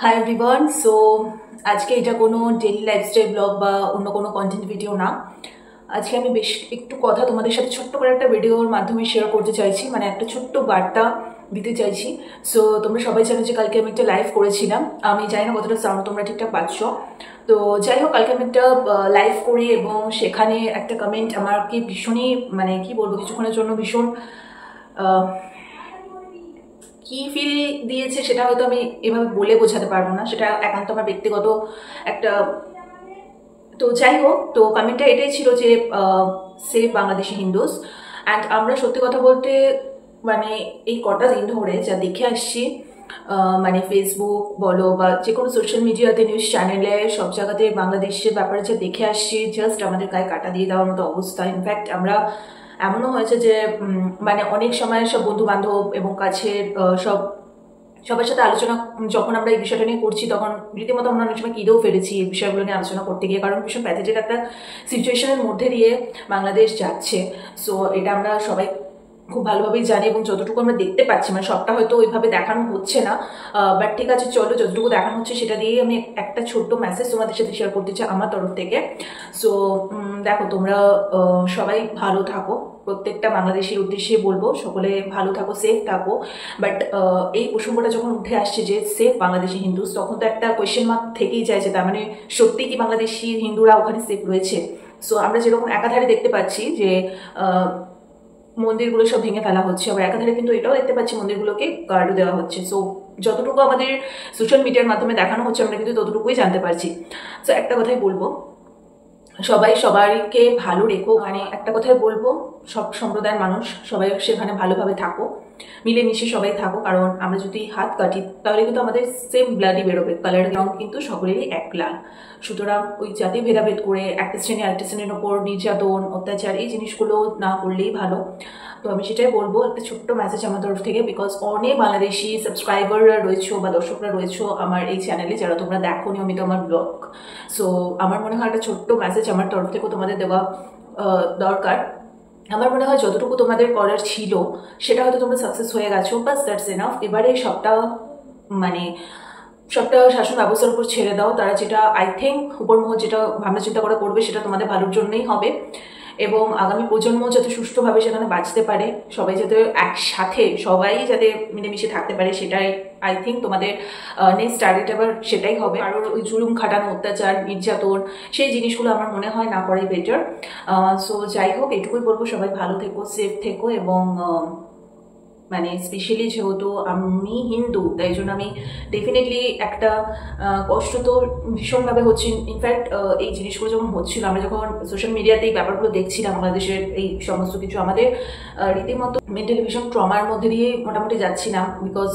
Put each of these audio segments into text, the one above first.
Hi everyone. So আজকে এটা কোনো ডেইলি লাইফস্টাইল ব্লগ বা অন্য কোনো কন্টেন্ট ভিডিও না। আজকে আমি বেশ একটু কথা তোমাদের সাথে ছোট্ট করে একটা ভিডিওর মাধ্যমে শেয়ার করতে চাইছি, মানে একটা ছোট্ট বার্তা দিতে চাইছি। সো তোমরা সবাই জানো যে কালকে আমি একটা লাইভ করেছিলাম। আমি জানি না কতটা সাউন্ড তোমরা ঠিকঠাক পাচ্ছ। তো যাই হোক, কালকে আমি একটা লাইভ করি এবং সেখানে একটা কমেন্ট আমাকে ভীষণই, মানে কি বলবো, কিছুক্ষণের জন্য ভীষণ কি ফিল দিয়েছে সেটা হয়তো আমি এভাবে বলে বোঝাতে পারবো না, সেটা একান্ত আমার ব্যক্তিগত একটা। তো যাই হোক, তো কমেন্টটা এটাই ছিল যে সেভ বাংলাদেশি হিন্দুস। অ্যান্ড আমরা সত্যি কথা বলতে মানে এই কটা দিন ধরে যা দেখে আসছি, মানে ফেসবুক বলো বা যে কোনো সোশ্যাল মিডিয়াতে, নিউজ চ্যানেলে, সব জায়গাতে বাংলাদেশের ব্যাপারে যা দেখে আসছি, জাস্ট আমাদের গায়ে কাটা দিয়ে দেওয়ার মতো অবস্থা। ইনফ্যাক্ট আমরা এমনও হয়েছে যে মানে অনেক সময় সব বন্ধু বান্ধব এবং কাছের সবার সাথে আলোচনা যখন আমরা এই বিষয়টা নিয়ে করছি, তখন রীতিমতো আমরা অনেক সময় কেঁদেও ফেলেছি এই বিষয়গুলো নিয়ে আলোচনা করতে গিয়ে, কারণ ভীষণ প্যাথেটিক একটা সিচুয়েশনের মধ্যে দিয়ে বাংলাদেশ যাচ্ছে। সো এটা আমরা সবাই খুব ভালোভাবেই জানি এবং যতটুকু আমরা দেখতে পাচ্ছি, মানে সবটা হয়তো ওইভাবে দেখানো হচ্ছে না, বাট ঠিক আছে, চলো যতটুকু দেখানো হচ্ছে সেটা দিয়েই আমি একটা ছোট্ট মেসেজ তোমাদের সাথে শেয়ার করতে চাই আমার তরফ থেকে। সো দেখো, তোমরা সবাই ভালো থাকো, প্রত্যেকটা বাংলাদেশের উদ্দেশ্যে বলবো সকলে ভালো থাকো, সেফ থাকো। বাট এই প্রসঙ্গটা যখন উঠে আসছে যে সেফ বাংলাদেশি হিন্দুস, তখন তো একটা কোয়েশ্চেন মার্ক থেকেই যায় যে তার মানে সত্যি কি বাংলাদেশি হিন্দুরা ওখানে সেফ রয়েছে? সো আমরা যেরকম একাধারে দেখতে পাচ্ছি যে মন্দিরগুলো সব ভেঙে ফেলা হচ্ছে, আবার একাধারে কিন্তু এটাও দেখতে পাচ্ছি মন্দিরগুলোকে গার্ডও দেওয়া হচ্ছে। সো যতটুকু আমাদের সোশ্যাল মিডিয়ার মাধ্যমে দেখানো হচ্ছে আমরা কিন্তু ততটুকুই জানতে পারছি। সো একটা কথাই বলবো, সবাই সবাইকে ভালো রেখো। মানে একটা কথাই বলবো, সব সম্প্রদায়ের মানুষ সবাই সেখানে ভালোভাবে থাকো, মিলেমিশে সবাই থাকো, কারণ আমরা যদি হাত কাটি তাহলে কিন্তু আমাদের সেম ব্লাডই বেরোবে, কালারের রং কিন্তু সকলেরই এক লাল। সুতরাং ওই জাতি ভেদাভেদ করে একটা শ্রেণী আরেকটা শ্রেণীর ওপর নির্যাতন, অত্যাচার, এই জিনিসগুলো না করলেই ভালো। তো আমি সেটাই বলবো, একটা ছোট্ট মেসেজ আমার তরফ থেকে, বিকজ অনেক বাংলাদেশি সাবস্ক্রাইবাররা রয়েছো বা দর্শকরা রয়েছো আমার এই চ্যানেলে, যারা তোমরা দেখো নিয়মিত আমার ব্লগ। সো আমার মনে হয় একটা ছোট্ট মেসেজ আমার তরফ থেকেও তোমাদের দেওয়া দরকার। আমার মনে হয় যতটুকু তোমাদের করার ছিল সেটা হয়তো তোমরা সাকসেস হয়ে গেছো, বাস দ্যাটস এনাফ। এবারে মানে সবটা শাসন ব্যবস্থার উপর ছেড়ে দাও। তারা যেটা আই থিঙ্ক উপরমহল যেটা ভাবনা চিন্তা করে করবে সেটা তোমাদের ভালোর জন্যই হবে, এবং আগামী প্রজন্ম যাতে সুষ্ঠুভাবে সেখানে বাঁচতে পারে, সবাই যাতে একসাথে সবাই যাতে মিলেমিশে থাকতে পারে, সেটাই আই থিঙ্ক তোমাদের নেক্সট টার্গেট। এবার সেটাই হবে। আর ওই জুলুম খাটানো, অত্যাচার, নির্যাতন, সেই জিনিসগুলো আমার মনে হয় না করাই বেটার। সো যাই হোক, এটুকুই বলবো, সবাই ভালো থেকো, সেফ থেকো, এবং মানে স্পেশালি যেহেতু আমি হিন্দু, তাই জন্য আমি ডেফিনেটলি একটা কষ্ট তো ভীষণভাবে হচ্ছে। ইনফ্যাক্ট এই জিনিসগুলো যখন হচ্ছিল, আমরা যখন সোশ্যাল মিডিয়াতে এই ব্যাপারগুলো দেখছিলাম, বাংলাদেশের এই সমস্ত কিছু, আমাদের রীতিমতো মেন্টালি ভীষণ ট্রমার মধ্যে দিয়ে মোটামুটি যাচ্ছিলাম, বিকজ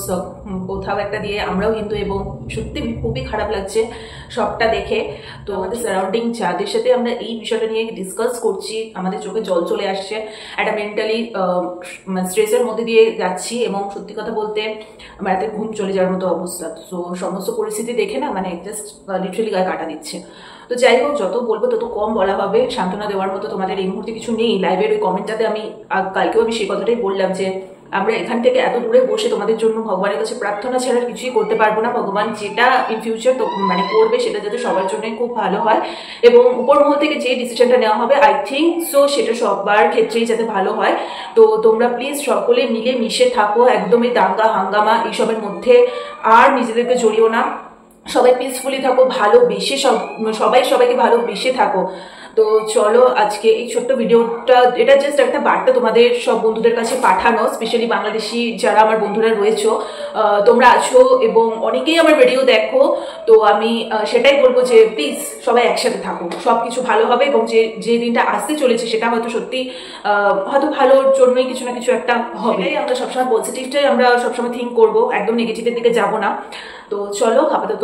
কোথাও একটা দিয়ে আমরাও হিন্দু, এবং সত্যি খুবই খারাপ লাগছে সবটা দেখে। তো আমাদের সারাউন্ডিং যাদের সাথে আমরা এই বিষয়টা নিয়ে ডিসকাস করছি, আমাদের চোখে জল চলে আসছে, একটা মেন্টালি স্ট্রেসের মধ্যে দিয়ে যাচ্ছি, এবং সত্যি কথা বলতে আমার রাতে ঘুম চলে যাওয়ার মতো অবস্থা। তো সমস্ত পরিস্থিতি দেখে না, মানে জাস্ট লিটারালি গায়ে কাটা দিচ্ছে। তো যাই হোক, যত বলবো তত কম বলা হবে। সান্ত্বনা দেওয়ার মতো তোমাদের এই মুহূর্তে কিছু নেই। লাইভের ওই কমেন্টটাতে আমি কালকেও আমি সেই কথাটাই বললাম যে আমরা এখান থেকে এত দূরে বসে তোমাদের জন্য ভগবানের কাছে প্রার্থনা ছাড়া কিছুই করতে পারবো না। ভগবান যেটা ইন ফিউচার মানে করবে সেটা যাতে সবার জন্য খুব ভালো হয়, এবং উপরমহল থেকে যে ডিসিশনটা নেওয়া হবে আই থিঙ্ক সো সেটা সবার ক্ষেত্রেই যাতে ভালো হয়। তো তোমরা প্লিজ সকলে মিলে মিশে থাকো, একদমই দাঙ্গা হাঙ্গামা এইসবের মধ্যে আর নিজেদেরকে জড়িও না। সবাই পিসফুলি থাকো, ভালোবেসে সবাই সবাইকে ভালোবেসে থাকো। তো চলো, আজকে এই ছোট্ট ভিডিওটা, এটা জাস্ট একটা বার্তা তোমাদের সব বন্ধুদের কাছে পাঠানো, স্পেশালি বাংলাদেশি যারা আমার বন্ধুরা রয়েছো, তোমরা আছো এবং অনেকেই আমার ভিডিও দেখো। তো আমি সেটাই বলবো যে প্লিজ সবাই একসাথে থাকো, সবকিছু ভালো হবে, এবং যে দিনটা আসতে চলেছে সেটা হয়তো সত্যি হয়তো ভালোর জন্যই কিছু না কিছু একটা হবে। আমরা সবসময় পজিটিভটাই আমরা সবসময় থিঙ্ক করবো, একদম নেগেটিভের দিকে যাবো না। তো চলো, আপাতত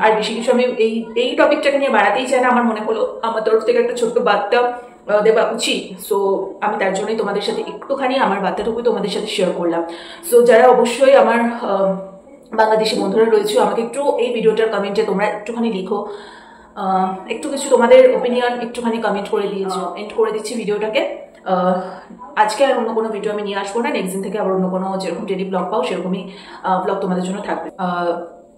আর বেশি কিছু আমি এই টপিকটাকে নিয়ে বাড়াতেই চাই না। আমার মনে হলো আমার তরফ থেকে একটা ছোট্ট বার্তা দেওয়া উচিত। সো আমি তার জন্যই তোমাদের সাথে একটুখানি আমার বার্তাটুকু তোমাদের সাথে শেয়ার করলাম। সো যারা অবশ্যই আমার বাংলাদেশি বন্ধুরা রয়েছে, আমাকে একটু এই ভিডিওটার কমেন্টে তোমরা একটুখানি লিখো, একটু কিছু তোমাদের ওপিনিয়ন একটুখানি কমেন্ট করে দিয়েছো। এন্ড করে দিচ্ছি ভিডিওটাকে। আজকে আর অন্য কোনো ভিডিও আমি নিয়ে আসবো না। নেক্সট দিন থেকে আবার অন্য কোনো যেরকম ডেলি ব্লগ পাও সেরকমই ব্লগ তোমাদের জন্য থাকবে।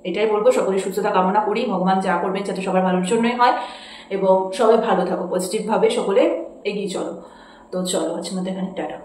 এটাই বলবো, সকলের সুস্থতা কামনা করি, ভগবান যা করবেন যাতে সবার ভালোর জন্যই হয় এবং সবাই ভালো থাকো, পজিটিভভাবে সকলে এগিয়ে চলো। তো চলো আজকের মধ্যে এখানে টাটা।